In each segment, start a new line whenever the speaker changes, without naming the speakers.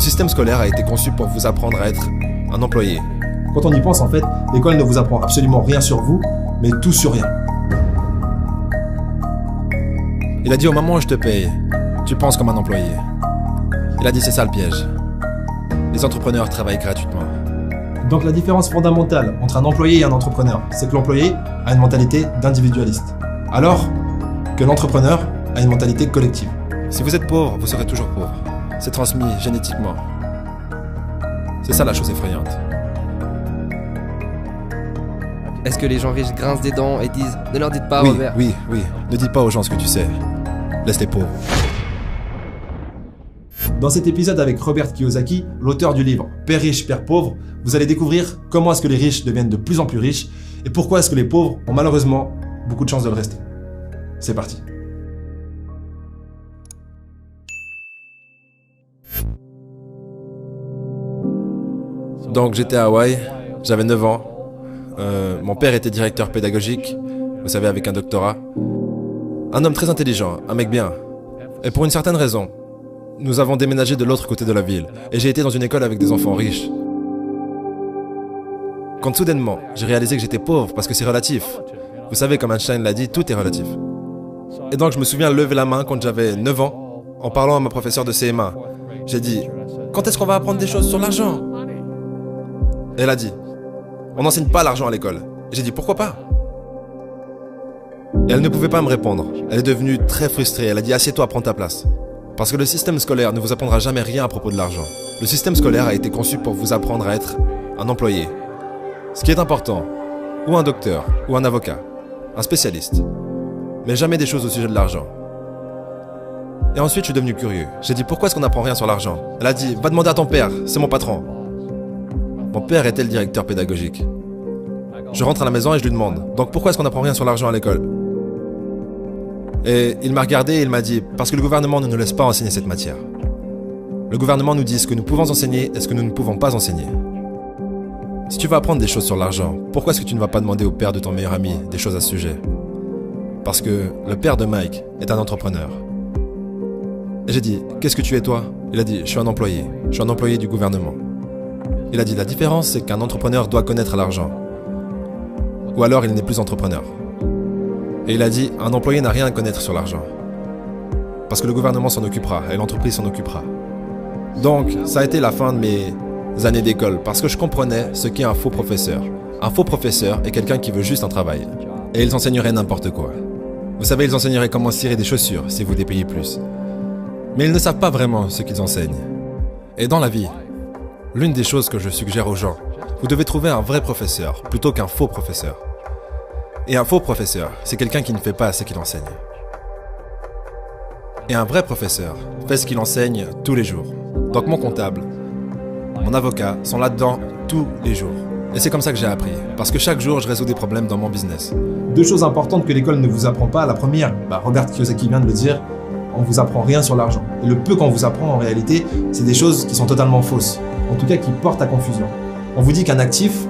système scolaire a été conçu pour vous apprendre à être un employé.
Quand on y pense, en fait, l'école ne vous apprend absolument rien sur vous, mais tout sur rien.
Il a dit au moment où je te paye, tu penses comme un employé. Il a dit c'est ça le piège. Les entrepreneurs travaillent gratuitement.
Donc la différence fondamentale entre un employé et un entrepreneur, c'est que l'employé a une mentalité d'individualiste, alors que l'entrepreneur a une mentalité collective.
Si vous êtes pauvre, vous serez toujours pauvre. C'est transmis génétiquement. C'est ça la chose effrayante.
Est-ce que les gens riches grincent des dents et disent « Ne leur dites pas, Robert ».
Oui. Ne dis pas aux gens ce que tu sais. Laisse les pauvres.
Dans cet épisode avec Robert Kiyosaki, l'auteur du livre Père riche, Père pauvre, vous allez découvrir comment est-ce que les riches deviennent de plus en plus riches et pourquoi est-ce que les pauvres ont malheureusement beaucoup de chances de le rester. C'est parti.
Donc j'étais à Hawaï, j'avais 9 ans. Mon père était directeur pédagogique, vous savez, avec un doctorat. Un homme très intelligent, un mec bien. Et pour une certaine raison, nous avons déménagé de l'autre côté de la ville. Et j'ai été dans une école avec des enfants riches. Quand soudainement, j'ai réalisé que j'étais pauvre parce que c'est relatif. Vous savez, comme Einstein l'a dit, tout est relatif. Et donc je me souviens lever la main quand j'avais 9 ans, en parlant à ma professeure de CM1. J'ai dit, quand est-ce qu'on va apprendre des choses sur l'argent ? Et elle a dit, on n'enseigne pas l'argent à l'école. Et j'ai dit, pourquoi pas ? Et elle ne pouvait pas me répondre. Elle est devenue très frustrée. Elle a dit, assieds-toi, prends ta place. Parce que le système scolaire ne vous apprendra jamais rien à propos de l'argent. Le système scolaire a été conçu pour vous apprendre à être un employé. Ce qui est important, ou un docteur, ou un avocat, un spécialiste. Mais jamais des choses au sujet de l'argent. Et ensuite, je suis devenu curieux. J'ai dit, pourquoi est-ce qu'on n'apprend rien sur l'argent ? Elle a dit, va demander à ton père, c'est mon patron. Mon père était le directeur pédagogique. Je rentre à la maison et je lui demande, donc pourquoi est-ce qu'on n'apprend rien sur l'argent à l'école ? Et il m'a regardé et il m'a dit, parce que le gouvernement ne nous laisse pas enseigner cette matière. Le gouvernement nous dit ce que nous pouvons enseigner et ce que nous ne pouvons pas enseigner. Si tu veux apprendre des choses sur l'argent, pourquoi est-ce que tu ne vas pas demander au père de ton meilleur ami des choses à ce sujet ? Parce que le père de Mike est un entrepreneur. Et j'ai dit, qu'est-ce que tu es toi ? Il a dit, je suis un employé. Je suis un employé du gouvernement. Il a dit, la différence c'est qu'un entrepreneur doit connaître l'argent. Ou alors il n'est plus entrepreneur. Et il a dit, un employé n'a rien à connaître sur l'argent. Parce que le gouvernement s'en occupera et l'entreprise s'en occupera. Donc, ça a été la fin de mes années d'école parce que je comprenais ce qu'est un faux professeur. Un faux professeur est quelqu'un qui veut juste un travail. Et ils enseigneraient n'importe quoi. Vous savez, ils enseigneraient comment cirer des chaussures si vous les payez plus. Mais ils ne savent pas vraiment ce qu'ils enseignent. Et dans la vie, l'une des choses que je suggère aux gens, vous devez trouver un vrai professeur plutôt qu'un faux professeur. Et un faux professeur, c'est quelqu'un qui ne fait pas ce qu'il enseigne. Et un vrai professeur fait ce qu'il enseigne tous les jours. Donc mon comptable, mon avocat sont là-dedans tous les jours. Et c'est comme ça que j'ai appris, parce que chaque jour je résous des problèmes dans mon business.
Deux choses importantes que l'école ne vous apprend pas. La première, Robert Kiyosaki vient de le dire, on vous apprend rien sur l'argent. Et le peu qu'on vous apprend en réalité, c'est des choses qui sont totalement fausses. En tout cas qui portent à confusion. On vous dit qu'un actif,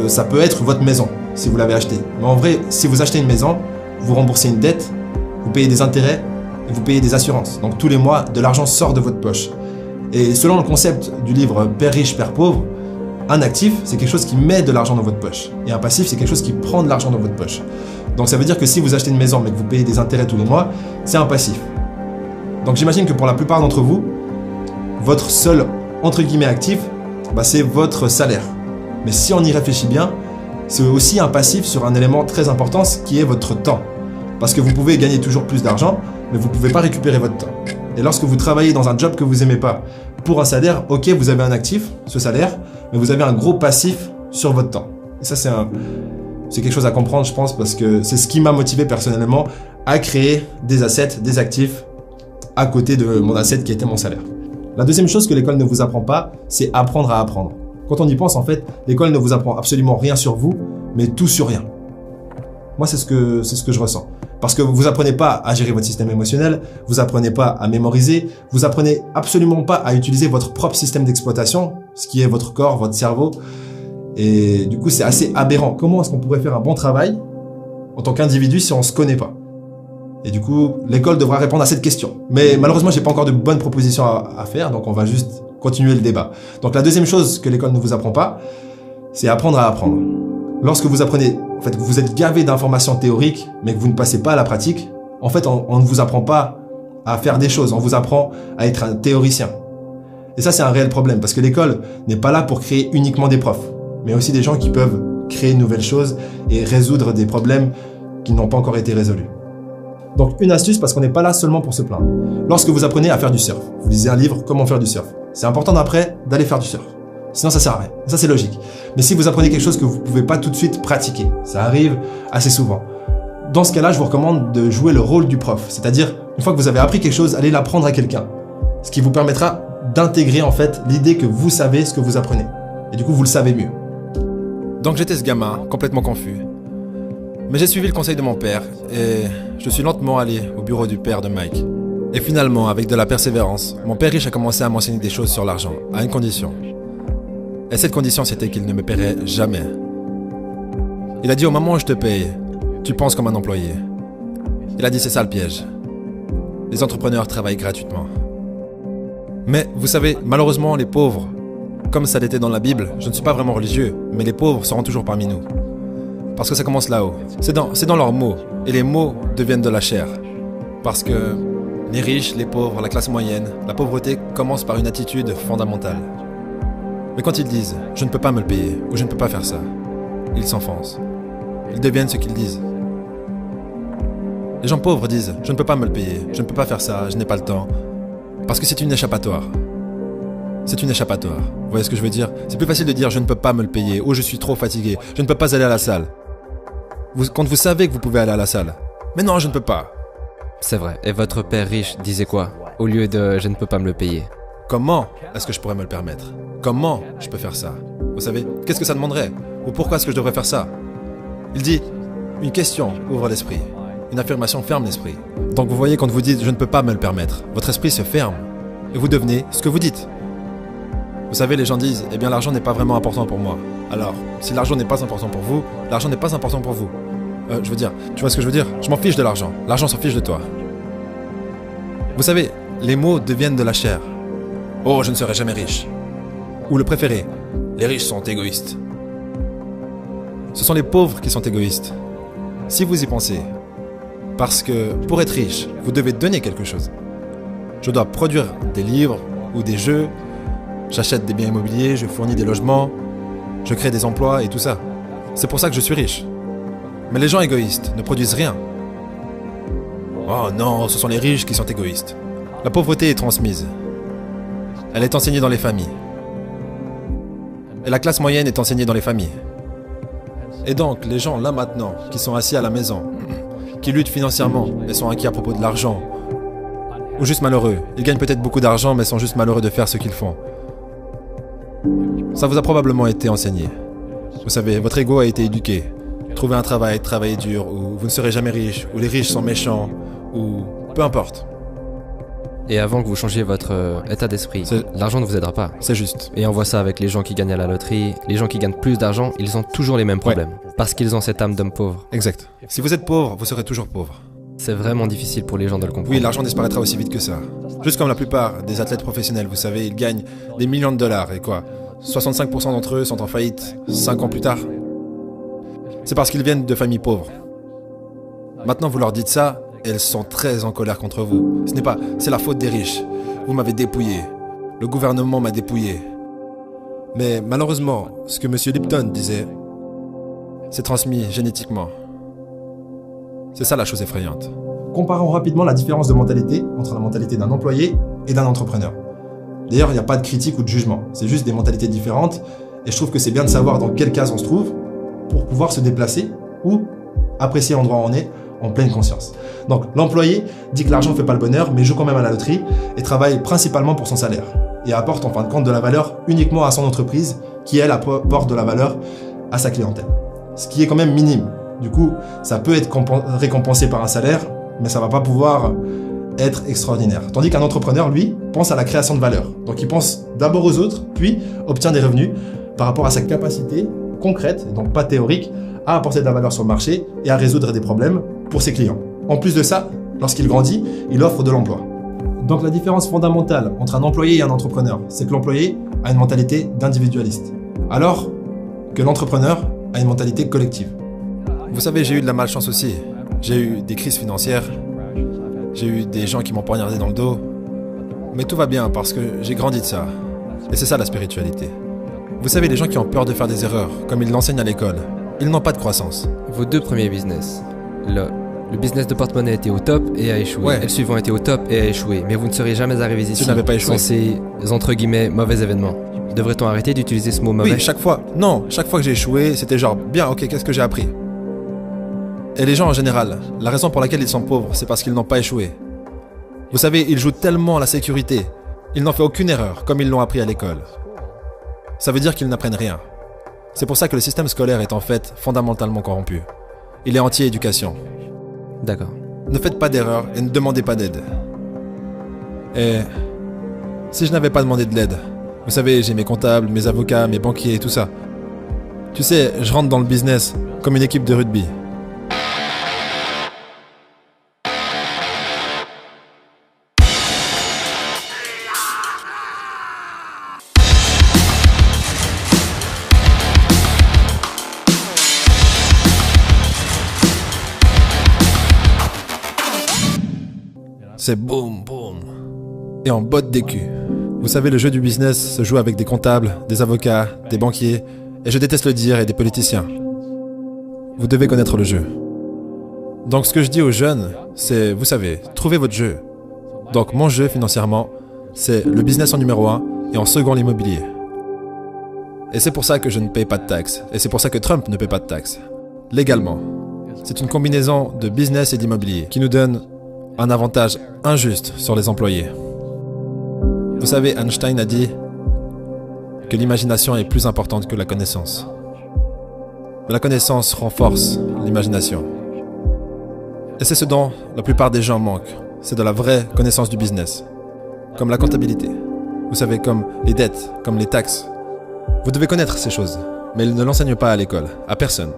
ça peut être votre maison, si vous l'avez acheté. Mais en vrai, si vous achetez une maison, vous remboursez une dette, vous payez des intérêts et vous payez des assurances. Donc tous les mois, de l'argent sort de votre poche. Et selon le concept du livre Père riche, Père pauvre, un actif, c'est quelque chose qui met de l'argent dans votre poche. Et un passif, c'est quelque chose qui prend de l'argent dans votre poche. Donc ça veut dire que si vous achetez une maison mais que vous payez des intérêts tous les mois, c'est un passif. Donc j'imagine que pour la plupart d'entre vous, votre seul, entre guillemets, actif, c'est votre salaire. Mais si on y réfléchit bien, c'est aussi un passif sur un élément très important qui est votre temps. Parce que vous pouvez gagner toujours plus d'argent, mais vous ne pouvez pas récupérer votre temps. Et lorsque vous travaillez dans un job que vous n'aimez pas, pour un salaire, ok, vous avez un actif, ce salaire, mais vous avez un gros passif sur votre temps. Et ça, c'est quelque chose à comprendre, je pense, parce que c'est ce qui m'a motivé personnellement à créer des assets, des actifs, à côté de mon asset qui était mon salaire. La deuxième chose que l'école ne vous apprend pas, c'est apprendre à apprendre. Quand on y pense, en fait, l'école ne vous apprend absolument rien sur vous, mais tout sur rien. Moi, c'est ce que je ressens. Parce que vous apprenez pas à gérer votre système émotionnel, vous apprenez pas à mémoriser, vous apprenez absolument pas à utiliser votre propre système d'exploitation, ce qui est votre corps, votre cerveau. Et du coup, c'est assez aberrant. Comment est-ce qu'on pourrait faire un bon travail en tant qu'individu si on se connaît pas ? Et du coup, l'école devra répondre à cette question. Mais malheureusement, j'ai pas encore de bonnes propositions à faire, donc on va juste continuer le débat. Donc la deuxième chose que l'école ne vous apprend pas, c'est apprendre à apprendre. Lorsque vous apprenez, en fait, vous êtes gavé d'informations théoriques, mais que vous ne passez pas à la pratique, en fait, on ne vous apprend pas à faire des choses, on vous apprend à être un théoricien. Et ça, c'est un réel problème, parce que l'école n'est pas là pour créer uniquement des profs, mais aussi des gens qui peuvent créer de nouvelles choses et résoudre des problèmes qui n'ont pas encore été résolus. Donc une astuce, parce qu'on n'est pas là seulement pour se plaindre. Lorsque vous apprenez à faire du surf, vous lisez un livre, comment faire du surf. C'est important d'après d'aller faire du surf. Sinon ça sert à rien. Ça c'est logique. Mais si vous apprenez quelque chose que vous ne pouvez pas tout de suite pratiquer, ça arrive assez souvent. Dans ce cas-là, je vous recommande de jouer le rôle du prof. C'est-à-dire, une fois que vous avez appris quelque chose, allez l'apprendre à quelqu'un. Ce qui vous permettra d'intégrer en fait l'idée que vous savez ce que vous apprenez. Et du coup, vous le savez mieux.
Donc j'étais ce gamin, complètement confus. Mais j'ai suivi le conseil de mon père et je suis lentement allé au bureau du père de Mike. Et finalement, avec de la persévérance, mon père riche a commencé à m'enseigner des choses sur l'argent, à une condition. Et cette condition, c'était qu'il ne me paierait jamais. Il a dit au moment où je te paye, tu penses comme un employé. Il a dit c'est ça le piège. Les entrepreneurs travaillent gratuitement. Mais vous savez, malheureusement, les pauvres, comme ça l'était dans la Bible, je ne suis pas vraiment religieux, mais les pauvres seront toujours parmi nous. Parce que ça commence là-haut. C'est dans leurs mots. Et les mots deviennent de la chair. Parce que les riches, les pauvres, la classe moyenne, la pauvreté commence par une attitude fondamentale. Mais quand ils disent « je ne peux pas me le payer » ou « je ne peux pas faire ça », ils s'enfoncent. Ils deviennent ce qu'ils disent. Les gens pauvres disent « je ne peux pas me le payer, je ne peux pas faire ça, je n'ai pas le temps ». Parce que c'est une échappatoire. C'est une échappatoire. Vous voyez ce que je veux dire? C'est plus facile de dire « je ne peux pas me le payer » ou « je suis trop fatigué, je ne peux pas aller à la salle ». Quand vous savez que vous pouvez aller à la salle. Mais non, je ne peux pas.
C'est vrai. Et votre père riche disait quoi au lieu de « je ne peux pas me le payer ».
Comment est-ce que je pourrais me le permettre? Comment je peux faire ça? Vous savez, qu'est-ce que ça demanderait? Ou pourquoi est-ce que je devrais faire ça? Il dit, une question ouvre l'esprit. Une affirmation ferme l'esprit. Donc vous voyez, quand vous dites « je ne peux pas me le permettre », votre esprit se ferme. Et vous devenez ce que vous dites. Vous savez, les gens disent « eh bien l'argent n'est pas vraiment important pour moi ». Alors, si l'argent n'est pas important pour vous, l'argent n'est pas important pour vous. Je veux dire, tu vois ce que je veux dire? Je m'en fiche de l'argent. L'argent s'en fiche de toi. Vous savez, les mots deviennent de la chair. Oh, je ne serai jamais riche. Ou le préféré, les riches sont égoïstes. Ce sont les pauvres qui sont égoïstes. Si vous y pensez. Parce que pour être riche, vous devez donner quelque chose. Je dois produire des livres ou des jeux. J'achète des biens immobiliers, je fournis des logements. Je crée des emplois et tout ça. C'est pour ça que je suis riche. Mais les gens égoïstes ne produisent rien. Oh non, ce sont les riches qui sont égoïstes. La pauvreté est transmise. Elle est enseignée dans les familles. Et la classe moyenne est enseignée dans les familles. Et donc, les gens là maintenant, qui sont assis à la maison, qui luttent financièrement et sont inquiets à propos de l'argent, ou juste malheureux, ils gagnent peut-être beaucoup d'argent mais sont juste malheureux de faire ce qu'ils font. Ça vous a probablement été enseigné. Vous savez, votre ego a été éduqué. Trouver un travail, travailler dur, ou vous ne serez jamais riche, ou les riches sont méchants, ou peu importe.
Et avant que vous changiez votre état d'esprit, l'argent ne vous aidera pas.
C'est juste.
Et on voit ça avec les gens qui gagnent à la loterie. Les gens qui gagnent plus d'argent, ils ont toujours les mêmes problèmes. Ouais. Parce qu'ils ont cette âme d'homme pauvre.
Exact. Si vous êtes pauvre, vous serez toujours pauvre.
C'est vraiment difficile pour les gens de le comprendre.
Oui, l'argent disparaîtra aussi vite que ça. Juste comme la plupart des athlètes professionnels, vous savez, ils gagnent des millions de dollars. Et quoi, 65% d'entre eux sont en faillite 5 ans plus tard. C'est parce qu'ils viennent de familles pauvres. Maintenant, vous leur dites ça, et elles sont très en colère contre vous. C'est la faute des riches. Vous m'avez dépouillé. Le gouvernement m'a dépouillé. Mais malheureusement, ce que M. Lipton disait, c'est transmis génétiquement. C'est ça la chose effrayante.
Comparons rapidement la différence de mentalité entre la mentalité d'un employé et d'un entrepreneur. D'ailleurs, il n'y a pas de critique ou de jugement. C'est juste des mentalités différentes. Et je trouve que c'est bien de savoir dans quelle case on se trouve pour pouvoir se déplacer ou apprécier l'endroit où on est en pleine conscience. Donc, l'employé dit que l'argent ne fait pas le bonheur, mais joue quand même à la loterie et travaille principalement pour son salaire. Et apporte en fin de compte de la valeur uniquement à son entreprise qui, elle, apporte de la valeur à sa clientèle. Ce qui est quand même minime. Du coup, ça peut être récompensé par un salaire, mais ça ne va pas pouvoir être extraordinaire. Tandis qu'un entrepreneur, lui, pense à la création de valeur. Donc, il pense d'abord aux autres, puis obtient des revenus par rapport à sa capacité concrète, donc pas théorique, à apporter de la valeur sur le marché et à résoudre des problèmes pour ses clients. En plus de ça, lorsqu'il grandit, il offre de l'emploi. Donc la différence fondamentale entre un employé et un entrepreneur, c'est que l'employé a une mentalité d'individualiste, alors que l'entrepreneur a une mentalité collective.
Vous savez, j'ai eu de la malchance aussi. J'ai eu des crises financières. J'ai eu des gens qui m'ont poignardé dans le dos. Mais tout va bien parce que j'ai grandi de ça. Et c'est ça la spiritualité. Vous savez, les gens qui ont peur de faire des erreurs, comme ils l'enseignent à l'école, ils n'ont pas de croissance.
Vos 2 premiers business. Le business de porte-monnaie était au top et a échoué.
Ouais.
Et le suivant était au top et a échoué. Mais vous ne seriez jamais arrivés ici
n'avais pas échoué.
sans ces, entre guillemets, mauvais événements. Devrait-on arrêter d'utiliser ce mot mauvais?
Oui, chaque fois. Non, chaque fois que j'ai échoué, c'était genre, bien, ok, qu'est-ce que j'ai appris? Et les gens en général, la raison pour laquelle ils sont pauvres, c'est parce qu'ils n'ont pas échoué. Vous savez, ils jouent tellement à la sécurité. Ils n'ont fait aucune erreur, comme ils l'ont appris à l'école. Ça veut dire qu'ils n'apprennent rien. C'est pour ça que le système scolaire est en fait fondamentalement corrompu. Il est anti-éducation.
D'accord.
Ne faites pas d'erreur et ne demandez pas d'aide. Et si je n'avais pas demandé de l'aide, vous savez, j'ai mes comptables, mes avocats, mes banquiers et tout ça. Tu sais, je rentre dans le business comme une équipe de rugby. C'est boum, boum. Et on botte des culs. Vous savez, le jeu du business se joue avec des comptables, des avocats, des banquiers, et je déteste le dire, et des politiciens. Vous devez connaître le jeu. Donc ce que je dis aux jeunes, c'est, vous savez, trouvez votre jeu. Donc mon jeu financièrement, c'est le business en numéro 1 et en second l'immobilier. Et c'est pour ça que je ne paye pas de taxes. Et c'est pour ça que Trump ne paye pas de taxes. Légalement. C'est une combinaison de business et d'immobilier qui nous donne un avantage injuste sur les employés. Vous savez, Einstein a dit que l'imagination est plus importante que la connaissance. Mais la connaissance renforce l'imagination. Et c'est ce dont la plupart des gens manquent. C'est de la vraie connaissance du business. Comme la comptabilité. Vous savez, comme les dettes, comme les taxes. Vous devez connaître ces choses, mais ils ne l'enseignent pas à l'école, à personne.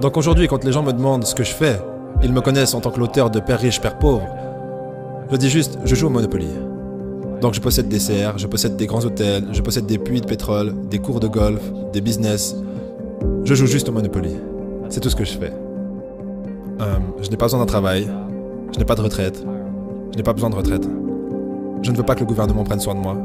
Donc aujourd'hui, quand les gens me demandent ce que je fais, ils me connaissent en tant que l'auteur de Père riche, Père pauvre. Je dis juste, je joue au Monopoly. Donc je possède des serres, je possède des grands hôtels, je possède des puits de pétrole, des cours de golf, des business. Je joue juste au Monopoly. C'est tout ce que je fais. Je n'ai pas besoin d'un travail, je n'ai pas de retraite, je n'ai pas besoin de retraite. Je ne veux pas que le gouvernement prenne soin de moi,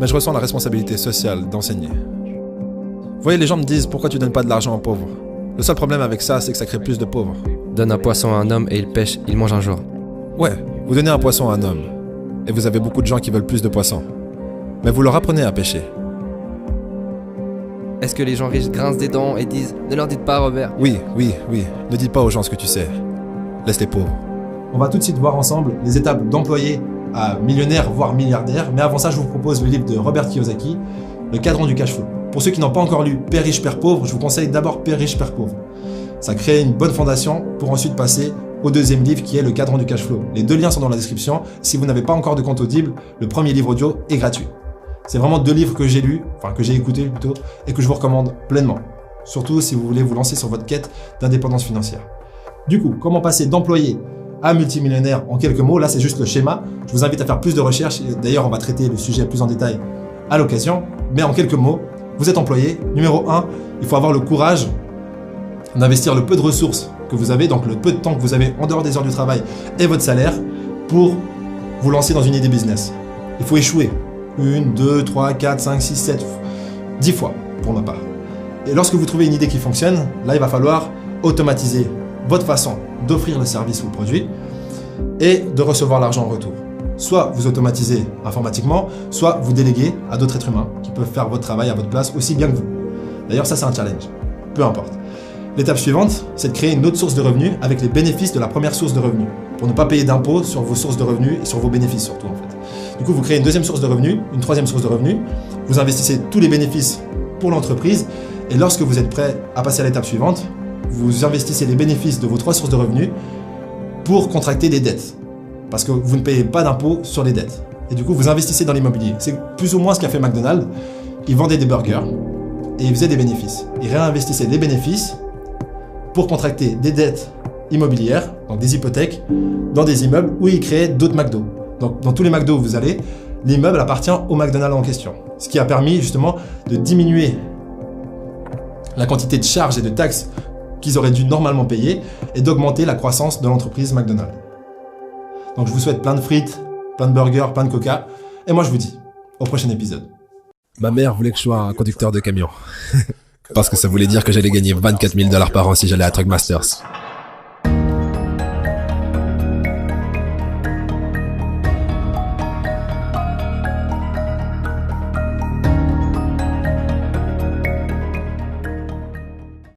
mais je ressens la responsabilité sociale d'enseigner. Vous voyez, les gens me disent, pourquoi tu donnes pas de l'argent aux pauvres? Le seul problème avec ça, c'est que ça crée plus de pauvres.
Donne un poisson à un homme et il pêche, il mange un jour.
Ouais, vous donnez un poisson à un homme, et vous avez beaucoup de gens qui veulent plus de poissons. Mais vous leur apprenez à pêcher.
Est-ce que les gens riches grincent des dents et disent « Ne leur dites pas, Robert ».
Oui. Ne dis pas aux gens ce que tu sais. Laisse les pauvres.
On va tout de suite voir ensemble les étapes d'employé à millionnaire, voire milliardaire. Mais avant ça, je vous propose le livre de Robert Kiyosaki, Le cadran du cash flow. Pour ceux qui n'ont pas encore lu Père riche, Père pauvre, je vous conseille d'abord Père riche, Père pauvre. Ça crée une bonne fondation pour ensuite passer au deuxième livre qui est Le cadran du cash flow. Les 2 liens sont dans la description. Si vous n'avez pas encore de compte Audible, le premier livre audio est gratuit. C'est vraiment 2 livres que j'ai lus, enfin que j'ai écoutés plutôt, et que je vous recommande pleinement. Surtout si vous voulez vous lancer sur votre quête d'indépendance financière. Du coup, comment passer d'employé à multimillionnaire en quelques mots? Là, c'est juste le schéma. Je vous invite à faire plus de recherches. D'ailleurs, on va traiter le sujet plus en détail à l'occasion. Mais en quelques mots, vous êtes employé. Numéro 1, il faut avoir le courage d'investir le peu de ressources que vous avez, donc le peu de temps que vous avez en dehors des heures du travail et votre salaire pour vous lancer dans une idée business. Il faut échouer. 1, 2, 3, 4, 5, 6, 7, 10 fois pour ma part. Et lorsque vous trouvez une idée qui fonctionne, là il va falloir automatiser votre façon d'offrir le service ou le produit et de recevoir l'argent en retour. Soit vous automatisez informatiquement, soit vous déléguez à d'autres êtres humains qui peuvent faire votre travail à votre place aussi bien que vous. D'ailleurs ça c'est un challenge, peu importe. L'étape suivante, c'est de créer une autre source de revenus avec les bénéfices de la première source de revenus, pour ne pas payer d'impôts sur vos sources de revenus et sur vos bénéfices surtout en fait. Du coup, vous créez une deuxième source de revenus, une troisième source de revenus, vous investissez tous les bénéfices pour l'entreprise et lorsque vous êtes prêt à passer à l'étape suivante, vous investissez les bénéfices de vos 3 sources de revenus pour contracter des dettes. Parce que vous ne payez pas d'impôts sur les dettes. Et du coup, vous investissez dans l'immobilier. C'est plus ou moins ce qu'a fait McDonald's. Ils vendaient des burgers et ils faisaient des bénéfices. Ils réinvestissaient les bénéfices pour contracter des dettes immobilières, donc des hypothèques, dans des immeubles où ils créaient d'autres McDo. Donc dans tous les McDo où vous allez, l'immeuble appartient au McDonald's en question. Ce qui a permis justement de diminuer la quantité de charges et de taxes qu'ils auraient dû normalement payer et d'augmenter la croissance de l'entreprise McDonald's. Donc je vous souhaite plein de frites, plein de burgers, plein de coca. Et moi je vous dis au prochain épisode.
Ma mère voulait que je sois un conducteur de camion. Parce que ça voulait dire que j'allais gagner $24 000 par an si j'allais à Truckmasters.